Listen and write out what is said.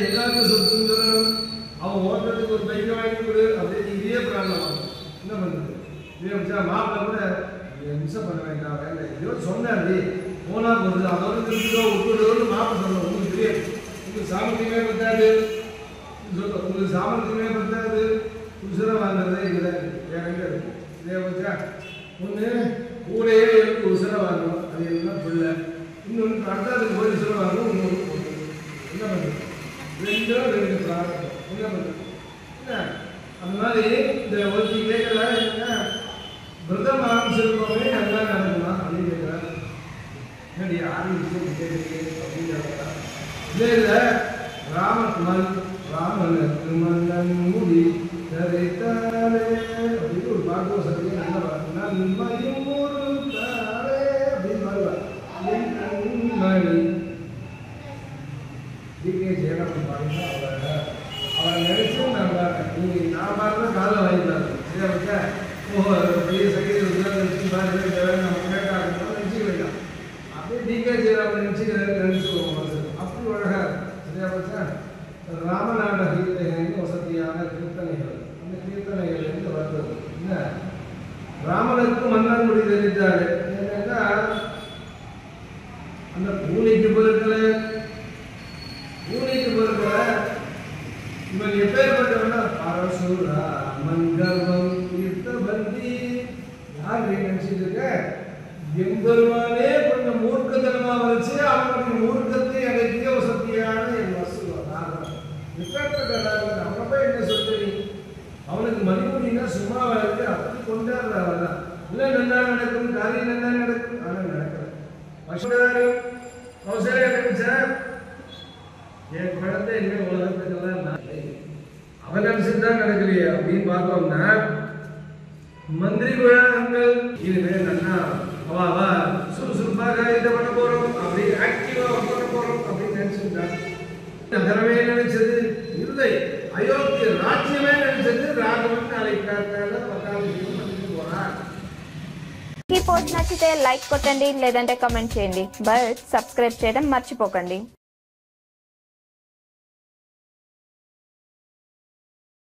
எல்லாருக்கும் சொத்துன்னு சொல்லணும். அவன் ஓட்டுறதுக்கு ஒரு பைக்கை வாங்கி கொடு அப்படின்னு இதே ப்ராப்ளம் ஆகும். என்ன பண்ணுறது? இதே வச்சா மாப்பிள்ள கூட மிஸ் பண்ண வேண்டாம் வேலை இதோ சொன்னாரு போனா போகுது அதோட திருப்பியோ விட்டுடுன்னு மாப்பிள்ள சொல்லணும். உங்களுக்கு தெரியாது, உங்களுக்கு சாமர்த்தியமே பத்தாது சொல்ல, உங்களுக்கு சாமர்த்தியமே பத்தாது. உசுரை வாங்குறதே இல்லை, வேற எங்கே இருக்கு? இதே வச்சா ஒன்று கூடையே இருக்கு உசுரை வாங்கணும், அது எல்லாம் பிள்ளை. இன்னொன்று அடுத்ததுக்கு போய் உசுரை வாங்கணும், இன்னொன்று போட்டு என்ன பண்ணுறது? ரெண்டு பிரார்த்தம் என்ன பண்ணுறது? என்ன அந்த மாதிரி இந்த ஒருத்தி கேட்கல என்ன விரதம் ஆரம்பிச்சிருக்கோமே நல்லா நடக்குமா அப்படின்னு கேட்குறாரு. என்னடி ஆரம்பிச்சு கேட்குறீங்க அப்படின்னு இதே இல்லை ராமனுக்கு மன்னன் முடி தரைத்தாரே அப்படின்னு ஒரு பாட்டு சத்தியம் நல்ல பாட்டு. நன்மையும் ஒரு தாரே அப்படின்னு பாருவார். மணி டிகே ஜெயராமன் பாருங்க, அவரை நினைச்சு நான் பார்த்தேன். நான் பார்த்தா காலைல வாங்கிட்டாரு. சரியா வச்சா ஓஹோ பெரிய சங்கீதம் நினச்சி பாருங்க நம்ம கேட்டாங்க நினச்சிக்க வேண்டாம். அப்படியே டிகே ஜெயராமன் நினச்சிக்கிறேன் அப்படி அழகா. சரியா வச்சா ராமநாட கீர்த்தனைன்னு வசதியான கீர்த்தனைகள், அந்த கீர்த்தனைகள் இருந்து வருவது என்ன ராமனுக்கு மன்னன் முடி தெரிவித்தாரு. என்னன்னா அந்த பூனைக்கு பொருட்கள இவன் எப்பேற்பட்டவனா பரசுராமன் கர்வம் தீர்த்த பந்தி. யார் நினைச்சிட்டு இருக்க? எம்பெருமானே கொஞ்சம் மூர்க்கத்தனமா வச்சு அவனுடைய மூர்க்கத்தை அடக்கிய வசதியான என் வசுவான் எப்பேற்பட்ட அவனை போய் என்ன சொல்றீ? அவனுக்கு மணிமுடினா சும்மாவா இருக்கு, அப்படி கொண்டாடுற அவன் தான். இல்லை நல்லா நடக்கும், காரியம் நல்லா நடக்கும், ஆனால் நடக்கல. பசுதாரம் கௌசல்யா நினைச்சா என் குழந்தை இனிமே உலகத்துக்கெல்லாம் அவன் நினைச்சுதான் நடக்கலையே அப்படின்னு பார்த்தோம்னா மந்திரி குழந்தைகள் இனிமே நல்லா அவாவா சுறுசுறுப்பாக இதை பண்ண போறோம், அப்படி ஆக்டிவா பண்ண போறோம் அப்படின்னு நினைச்சுட்டான். நகரமே நினைச்சது இல்லை, அயோத்தி ராஜ்யமே நினைச்சது ராகவன் நாளைக்கு காத்தால 10வது போறான். ఈ పోస్ట్ నచ్చితే లైక్ కొట్టండి, లేదంటే కామెంట్ చేయండి. బట్ సబ్స్క్రైబ్ చేయడం మర్చిపోకండి.